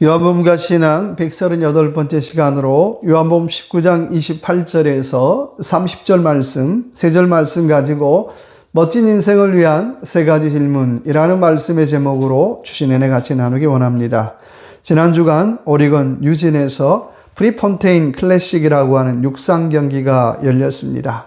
요한복음과 신앙 138번째 시간으로 요한복음 19장 28절에서 30절 말씀, 3절 말씀 가지고 멋진 인생을 위한 3가지 질문이라는 말씀의 제목으로 주신 은혜 같이 나누기 원합니다. 지난 주간 오리건 유진에서 프리폰테인 클래식이라고 하는 육상 경기가 열렸습니다.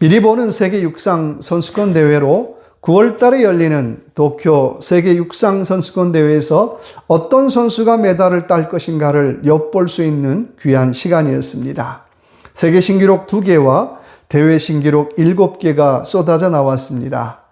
미리 보는 세계 육상 선수권 대회로 9월 달에 열리는 도쿄 세계 육상 선수권 대회에서 어떤 선수가 메달을 딸 것인가를 엿볼 수 있는 귀한 시간이었습니다. 세계 신기록 2개와 대회 신기록 7개가 쏟아져 나왔습니다.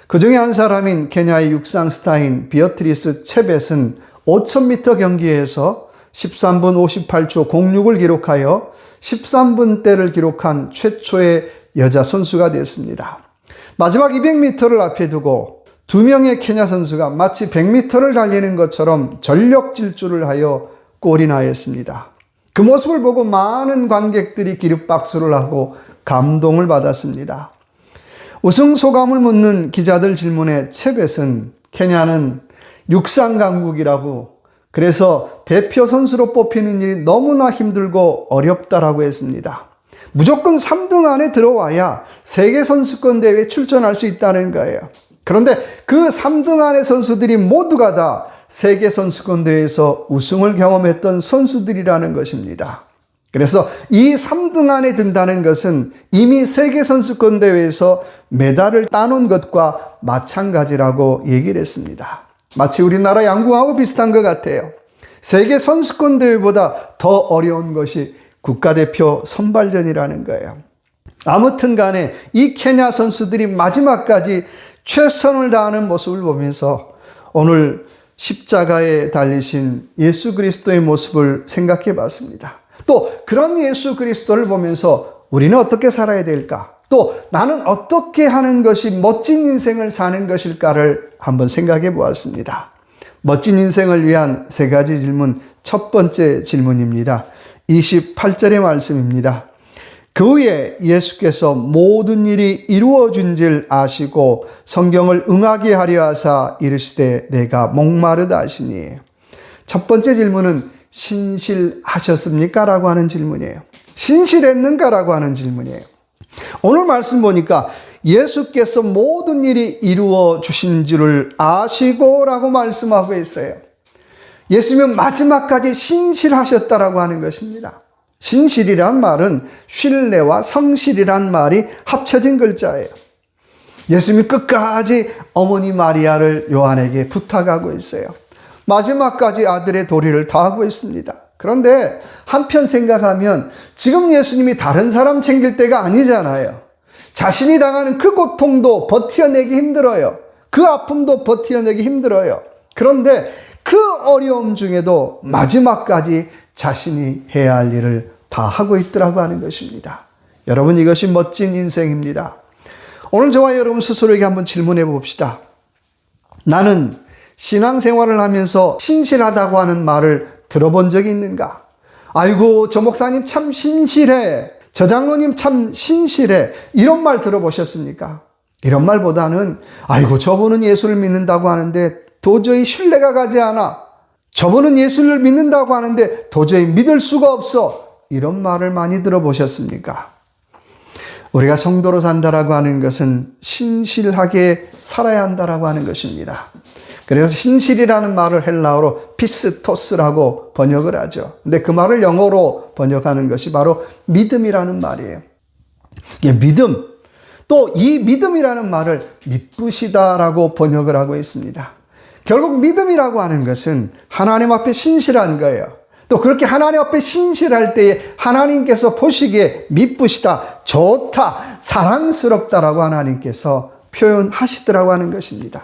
그 중에 한 사람인 케냐의 육상 스타인 비어트리스 체벳은 5000m 경기에서 13분 58초 06을 기록하여 13분대를 기록한 최초의 여자 선수가 되었습니다. 마지막 200m를 앞에 두고 2명의 케냐 선수가 마치 100m를 달리는 것처럼 전력 질주를 하여 골이 나였습니다. 그 모습을 보고 많은 관객들이 기립박수를 하고 감동을 받았습니다. 우승 소감을 묻는 기자들 질문에 체벳은 케냐는 육상 강국이라고, 그래서 대표 선수로 뽑히는 일이 너무나 힘들고 어렵다라고 했습니다. 무조건 3등 안에 들어와야 세계선수권대회에 출전할 수 있다는 거예요. 그런데 그 3등 안의 선수들이 모두가 다 세계선수권대회에서 우승을 경험했던 선수들이라는 것입니다. 그래서 이 3등 안에 든다는 것은 이미 세계선수권대회에서 메달을 따놓은 것과 마찬가지라고 얘기를 했습니다. 마치 우리나라 양궁하고 비슷한 것 같아요. 세계선수권대회보다 더 어려운 것이 국가대표 선발전이라는 거예요. 아무튼 간에 이 케냐 선수들이 마지막까지 최선을 다하는 모습을 보면서 오늘 십자가에 달리신 예수 그리스도의 모습을 생각해 봤습니다. 또 그런 예수 그리스도를 보면서 우리는 어떻게 살아야 될까? 또 나는 어떻게 하는 것이 멋진 인생을 사는 것일까를 한번 생각해 보았습니다. 멋진 인생을 위한 3가지 질문, 첫 번째 질문입니다. 28절의 말씀입니다. 그 후에 예수께서 모든 일이 이루어진 줄 아시고 성경을 응하게 하려 하사 이르시되 내가 목마르다 하시니. 첫 번째 질문은 신실하셨습니까? 라고 하는 질문이에요. 신실했는가? 라고 하는 질문이에요. 오늘 말씀 보니까 예수께서 모든 일이 이루어 주신 줄을 아시고 라고 말씀하고 있어요. 예수님은 마지막까지 신실하셨다라고 하는 것입니다. 신실이란 말은 신뢰와 성실이란 말이 합쳐진 글자예요. 예수님이 끝까지 어머니 마리아를 요한에게 부탁하고 있어요. 마지막까지 아들의 도리를 다하고 있습니다. 그런데 한편 생각하면 지금 예수님이 다른 사람 챙길 때가 아니잖아요. 자신이 당하는 그 고통도 버텨내기 힘들어요. 그 아픔도 버텨내기 힘들어요. 그런데 그 어려움 중에도 마지막까지 자신이 해야 할 일을 다 하고 있더라고 하는 것입니다. 여러분, 이것이 멋진 인생입니다. 오늘 저와 여러분 스스로에게 한번 질문해 봅시다. 나는 신앙생활을 하면서 신실하다고 하는 말을 들어본 적이 있는가? 아이고, 저 목사님 참 신실해. 저 장로님 참 신실해. 이런 말 들어보셨습니까? 이런 말보다는 아이고, 저분은 예수를 믿는다고 하는데 도저히 신뢰가 가지 않아. 저분은 예수를 믿는다고 하는데 도저히 믿을 수가 없어. 이런 말을 많이 들어보셨습니까? 우리가 성도로 산다라고 하는 것은 신실하게 살아야 한다라고 하는 것입니다. 그래서 신실이라는 말을 헬라어로 피스토스라고 번역을 하죠. 근데 그 말을 영어로 번역하는 것이 바로 믿음이라는 말이에요. 이게 믿음. 또 이 믿음이라는 말을 미쁘시다라고 번역을 하고 있습니다. 결국 믿음이라고 하는 것은 하나님 앞에 신실한 거예요. 또 그렇게 하나님 앞에 신실할 때에 하나님께서 보시기에 미쁘시다, 좋다, 사랑스럽다라고 하나님께서 표현하시더라고 하는 것입니다.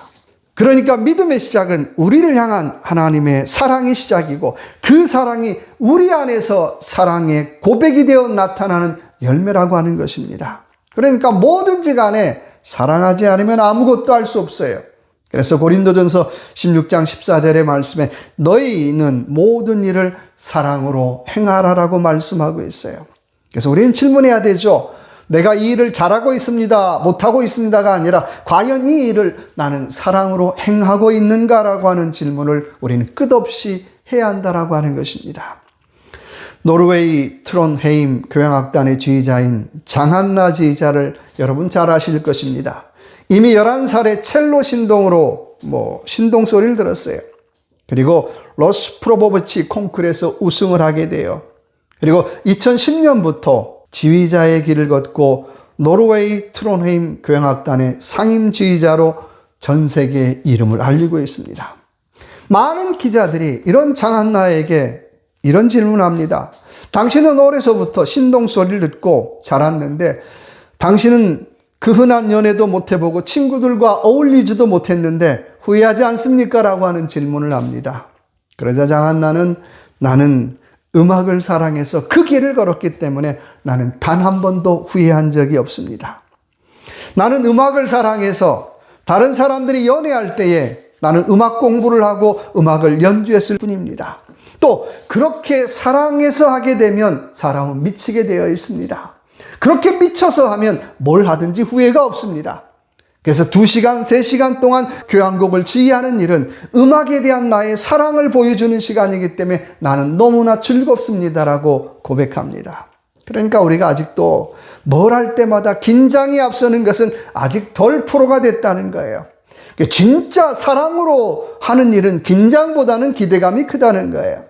그러니까 믿음의 시작은 우리를 향한 하나님의 사랑이 시작이고 그 사랑이 우리 안에서 사랑의 고백이 되어 나타나는 열매라고 하는 것입니다. 그러니까 뭐든지 간에 사랑하지 않으면 아무것도 할 수 없어요. 그래서 고린도전서 16장 14절의 말씀에 너희는 모든 일을 사랑으로 행하라라고 말씀하고 있어요. 그래서 우리는 질문해야 되죠. 내가 이 일을 잘하고 있습니다, 못하고 있습니다가 아니라 과연 이 일을 나는 사랑으로 행하고 있는가라고 하는 질문을 우리는 끝없이 해야 한다라고 하는 것입니다. 노르웨이 트론헤임 교향악단의 지휘자인 장한나 지휘자를 여러분 잘 아실 것입니다. 이미 11살에 첼로 신동으로 신동 소리를 들었어요. 그리고 로스프로보비치 콩쿠르에서 우승을 하게 돼요. 그리고 2010년부터 지휘자의 길을 걷고 노르웨이 트론헤임 교향악단의 상임 지휘자로 전 세계에 이름을 알리고 있습니다. 많은 기자들이 이런 장한나에게 이런 질문을 합니다. 당신은 어려서부터 신동 소리를 듣고 자랐는데 당신은 그 흔한 연애도 못 해보고 친구들과 어울리지도 못했는데 후회하지 않습니까? 라고 하는 질문을 합니다. 그러자 장한나는 나는 음악을 사랑해서 그 길을 걸었기 때문에 나는 단 한 번도 후회한 적이 없습니다. 나는 음악을 사랑해서 다른 사람들이 연애할 때에 나는 음악 공부를 하고 음악을 연주했을 뿐입니다. 또 그렇게 사랑해서 하게 되면 사람은 미치게 되어 있습니다. 그렇게 미쳐서 하면 뭘 하든지 후회가 없습니다. 그래서 2시간, 3시간 동안 교향곡을 지휘하는 일은 음악에 대한 나의 사랑을 보여주는 시간이기 때문에 나는 너무나 즐겁습니다라고 고백합니다. 그러니까 우리가 아직도 뭘 할 때마다 긴장이 앞서는 것은 아직 덜 프로가 됐다는 거예요. 진짜 사랑으로 하는 일은 긴장보다는 기대감이 크다는 거예요.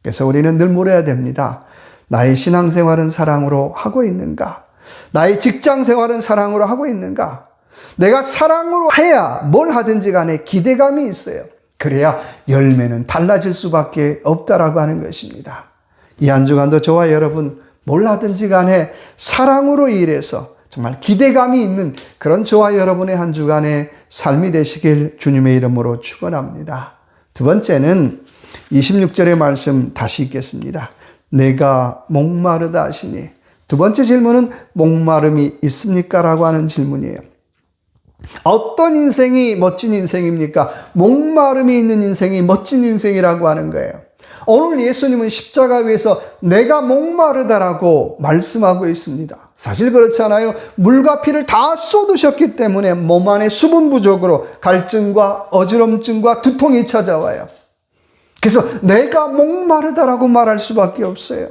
그래서 우리는 늘 물어야 됩니다. 나의 신앙생활은 사랑으로 하고 있는가? 나의 직장생활은 사랑으로 하고 있는가? 내가 사랑으로 해야 뭘 하든지 간에 기대감이 있어요. 그래야 열매는 달라질 수밖에 없다라고 하는 것입니다. 이 한 주간도 저와 여러분 뭘 하든지 간에 사랑으로 일해서 정말 기대감이 있는 그런 저와 여러분의 한 주간의 삶이 되시길 주님의 이름으로 축원합니다. 두 번째는 26절의 말씀 다시 읽겠습니다. 내가 목마르다 하시니. 두 번째 질문은 목마름이 있습니까? 라고 하는 질문이에요. 어떤 인생이 멋진 인생입니까? 목마름이 있는 인생이 멋진 인생이라고 하는 거예요. 오늘 예수님은 십자가 위에서 내가 목마르다라고 말씀하고 있습니다. 사실 그렇잖아요. 물과 피를 다 쏟으셨기 때문에 몸 안에 수분 부족으로 갈증과 어지럼증과 두통이 찾아와요. 그래서 내가 목마르다라고 말할 수밖에 없어요.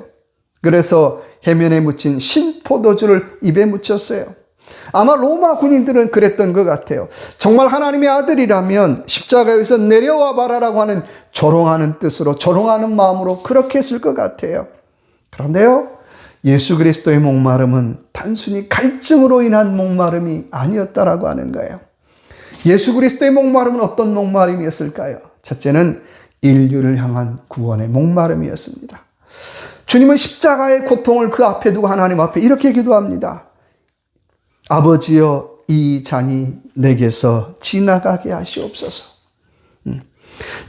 그래서 해면에 묻힌 신포도주를 입에 묻혔어요. 아마 로마 군인들은 그랬던 것 같아요. 정말 하나님의 아들이라면 십자가에서 내려와 봐라라고 하는 조롱하는 뜻으로, 조롱하는 마음으로 그렇게 했을 것 같아요. 그런데요, 예수 그리스도의 목마름은 단순히 갈증으로 인한 목마름이 아니었다라고 하는 거예요. 예수 그리스도의 목마름은 어떤 목마름이었을까요? 첫째는 인류를 향한 구원의 목마름이었습니다. 주님은 십자가의 고통을 그 앞에 두고 하나님 앞에 이렇게 기도합니다. 아버지여, 이 잔이 내게서 지나가게 하시옵소서.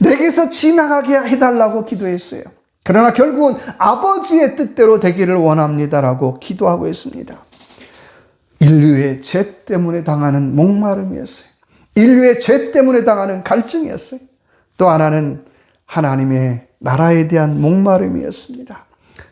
내게서 지나가게 해달라고 기도했어요. 그러나 결국은 아버지의 뜻대로 되기를 원합니다라고 기도하고 있습니다. 인류의 죄 때문에 당하는 목마름이었어요. 인류의 죄 때문에 당하는 갈증이었어요. 또 하나는 하나님의 나라에 대한 목마름이었습니다.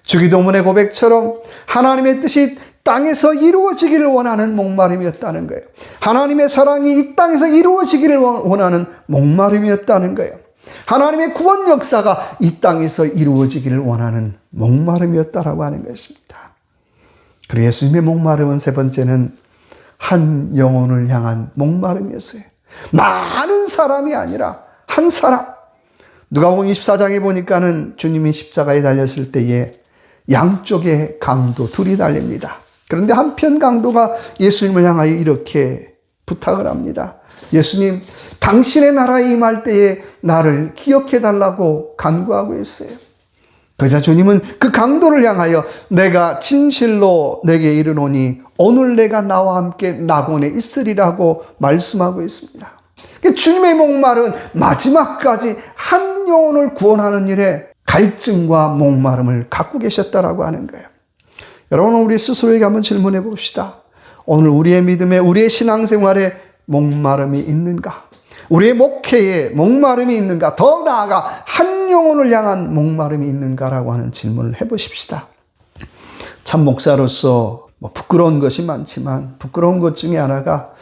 주기도문의 고백처럼 하나님의 뜻이 땅에서 이루어지기를 원하는 목마름이었다는 거예요. 하나님의 사랑이 이 땅에서 이루어지기를 원하는 목마름이었다는 거예요. 하나님의 구원 역사가 이 땅에서 이루어지기를 원하는 목마름이었다라고 하는 것입니다. 그리고 예수님의 목마름은 세 번째는 한 영혼을 향한 목마름이었어요. 많은 사람이 아니라 한 사람. 누가복음 24장에 보니까는 주님이 십자가에 달렸을 때에 양쪽에 강도 둘이 달립니다. 그런데 한편 강도가 예수님을 향하여 이렇게 부탁을 합니다. 예수님, 당신의 나라에 임할 때에 나를 기억해 달라고 간구하고 있어요. 그러자 주님은 그 강도를 향하여 내가 진실로 내게 이르노니 오늘 내가 나와 함께 낙원에 있으리라고 말씀하고 있습니다. 주님의 목마름은 마지막까지 한 영혼을 구원하는 일에 갈증과 목마름을 갖고 계셨다라고 하는 거예요. 여러분, 우리 스스로에게 한번 질문해 봅시다. 오늘 우리의 믿음에, 우리의 신앙생활에 목마름이 있는가? 우리의 목회에 목마름이 있는가? 더 나아가 한 영혼을 향한 목마름이 있는가라고 하는 질문을 해보십시다. 참 목사로서 부끄러운 것이 많지만 부끄러운 것 중에 하나가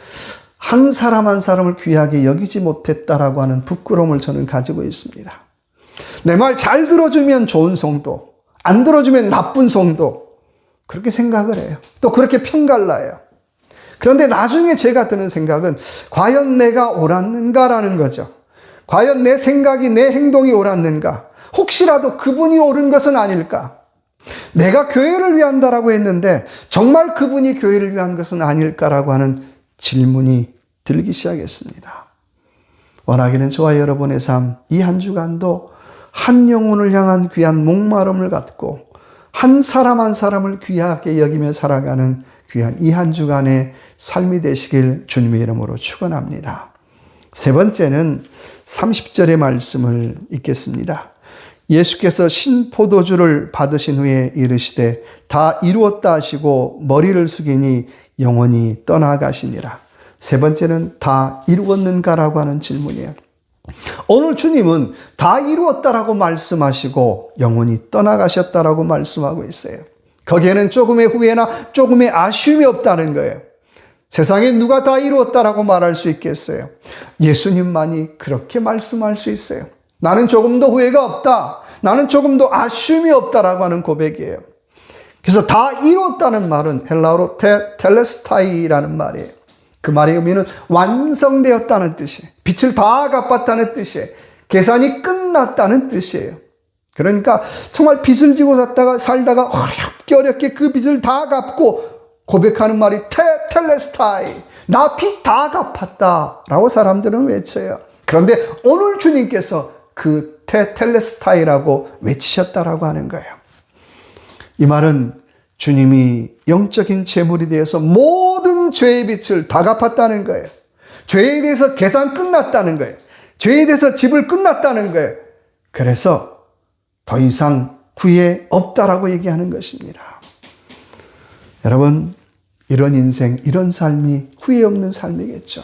한 사람 한 사람을 귀하게 여기지 못했다라고 하는 부끄러움을 저는 가지고 있습니다. 내 말 잘 들어주면 좋은 성도, 안 들어주면 나쁜 성도, 그렇게 생각을 해요. 또 그렇게 편갈라요. 그런데 나중에 제가 드는 생각은 과연 내가 옳았는가라는 거죠. 과연 내 생각이, 내 행동이 옳았는가? 혹시라도 그분이 옳은 것은 아닐까? 내가 교회를 위한다라고 했는데 정말 그분이 교회를 위한 것은 아닐까라고 하는 질문이 들기 시작했습니다. 원하기는 저와 여러분의 삶, 이 한 주간도 한 영혼을 향한 귀한 목마름을 갖고 한 사람 한 사람을 귀하게 여기며 살아가는 귀한 이 한 주간의 삶이 되시길 주님의 이름으로 축원합니다. 세 번째는 30절의 말씀을 읽겠습니다. 예수께서 신포도주를 받으신 후에 이르시되 다 이루었다 하시고 머리를 숙이니 영원히 떠나가시니라. 세 번째는 다 이루었는가라고 하는 질문이에요. 오늘 주님은 다 이루었다라고 말씀하시고 영원히 떠나가셨다라고 말씀하고 있어요. 거기에는 조금의 후회나 조금의 아쉬움이 없다는 거예요. 세상에 누가 다 이루었다라고 말할 수 있겠어요? 예수님만이 그렇게 말씀할 수 있어요. 나는 조금도 후회가 없다. 나는 조금도 아쉬움이 없다라고 하는 고백이에요. 그래서 다 이루었다는 말은 헬라어로 텔레스타이라는 말이에요. 그 말의 의미는 완성되었다는 뜻이에요. 빚을 다 갚았다는 뜻이에요. 계산이 끝났다는 뜻이에요. 그러니까 정말 빚을 지고 살다가 어렵게 그 빚을 다 갚고 고백하는 말이 텔레스타이, 나 빚 다 갚았다라고 사람들은 외쳐요. 그런데 오늘 주님께서 그 텔레스타이라고 외치셨다라고 하는 거예요. 이 말은 주님이 영적인 재물이 되어서 모든 죄의 빚을 다 갚았다는 거예요. 죄에 대해서 계산 끝났다는 거예요. 죄에 대해서 집을 끝났다는 거예요. 그래서 더 이상 후회 없다라고 얘기하는 것입니다. 여러분, 이런 인생, 이런 삶이 후회 없는 삶이겠죠.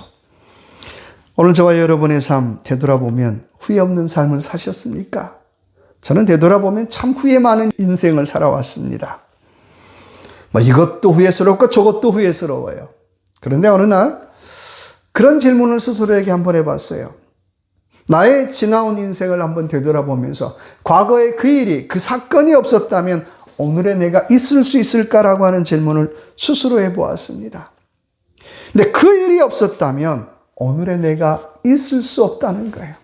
오늘 저와 여러분의 삶 되돌아보면 후회 없는 삶을 사셨습니까? 저는 되돌아보면 참 후회 많은 인생을 살아왔습니다. 이것도 후회스럽고 저것도 후회스러워요. 그런데 어느 날 그런 질문을 스스로에게 한번 해봤어요. 나의 지나온 인생을 한번 되돌아보면서 과거에 그 일이, 그 사건이 없었다면 오늘의 내가 있을 수 있을까라고 하는 질문을 스스로 해보았습니다. 근데 그 일이 없었다면 오늘의 내가 있을 수 없다는 거예요.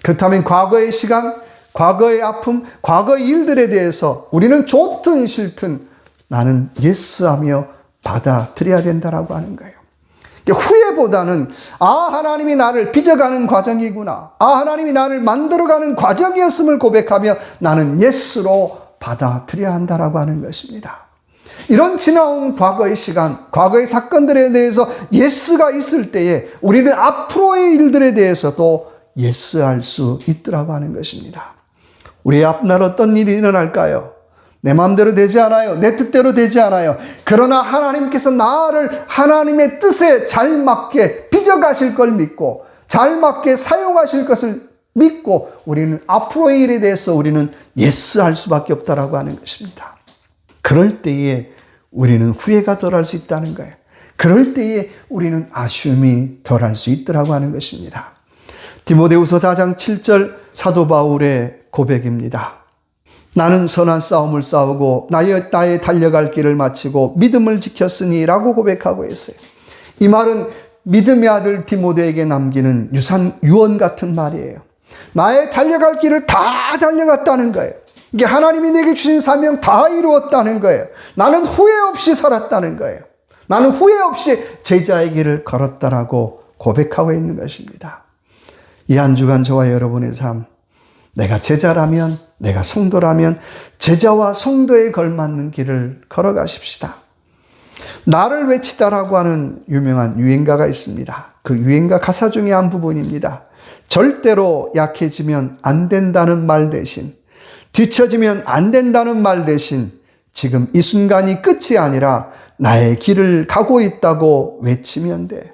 그렇다면 과거의 시간, 과거의 아픔, 과거의 일들에 대해서 우리는 좋든 싫든 나는 예스하며 받아들여야 된다라고 하는 거예요. 후회보다는 하나님이 나를 빚어가는 과정이구나. 하나님이 나를 만들어가는 과정이었음을 고백하며 나는 예스로 받아들여야 한다라고 하는 것입니다. 이런 지나온 과거의 시간, 과거의 사건들에 대해서 예스가 있을 때에 우리는 앞으로의 일들에 대해서도 예스할 수 있더라고 하는 것입니다. 우리의 앞날 어떤 일이 일어날까요? 내 마음대로 되지 않아요. 내 뜻대로 되지 않아요. 그러나 하나님께서 나를 하나님의 뜻에 잘 맞게 빚어가실 걸 믿고 잘 맞게 사용하실 것을 믿고 우리는 앞으로의 일에 대해서 우리는 예스할 수밖에 없다라고 하는 것입니다. 그럴 때에 우리는 후회가 덜할 수 있다는 거예요. 그럴 때에 우리는 아쉬움이 덜할 수 있더라고 하는 것입니다. 디모데후서 4장 7절 사도 바울의 고백입니다. 나는 선한 싸움을 싸우고 나의 달려갈 길을 마치고 믿음을 지켰으니 라고 고백하고 있어요. 이 말은 믿음의 아들 디모데에게 남기는 유언 같은 말이에요. 나의 달려갈 길을 다 달려갔다는 거예요. 이게 하나님이 내게 주신 사명 다 이루었다는 거예요. 나는 후회 없이 살았다는 거예요. 나는 후회 없이 제자의 길을 걸었다라고 고백하고 있는 것입니다. 이 한 주간 저와 여러분의 삶, 내가 제자라면, 내가 성도라면 제자와 성도에 걸맞는 길을 걸어가십시다. 나를 외치다라고 하는 유명한 유행가가 있습니다. 그 유행가 가사 중에 한 부분입니다. 절대로 약해지면 안 된다는 말 대신, 뒤처지면 안 된다는 말 대신 지금 이 순간이 끝이 아니라 나의 길을 가고 있다고 외치면 돼.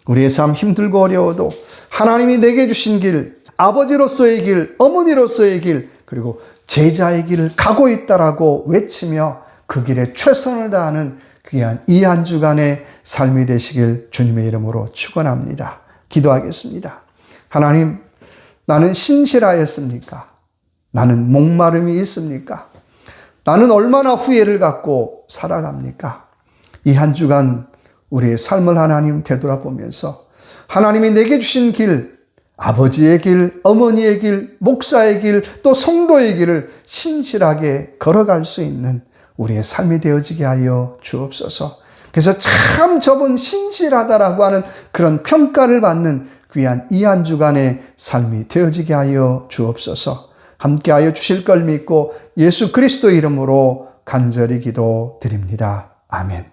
우리의 삶 힘들고 어려워도 하나님이 내게 주신 길, 아버지로서의 길, 어머니로서의 길, 그리고 제자의 길을 가고 있다라고 외치며 그 길에 최선을 다하는 귀한 이 한 주간의 삶이 되시길 주님의 이름으로 축원합니다. 기도하겠습니다. 하나님, 나는 신실하였습니까? 나는 목마름이 있습니까? 나는 얼마나 후회를 갖고 살아갑니까? 이 한 주간 우리의 삶을 하나님 되돌아보면서 하나님이 내게 주신 길, 아버지의 길, 어머니의 길, 목사의 길, 또 성도의 길을 신실하게 걸어갈 수 있는 우리의 삶이 되어지게 하여 주옵소서. 그래서 참 저분 신실하다라고 하는 그런 평가를 받는 귀한 이 한 주간의 삶이 되어지게 하여 주옵소서. 함께하여 주실 걸 믿고 예수 그리스도 이름으로 간절히 기도드립니다. 아멘.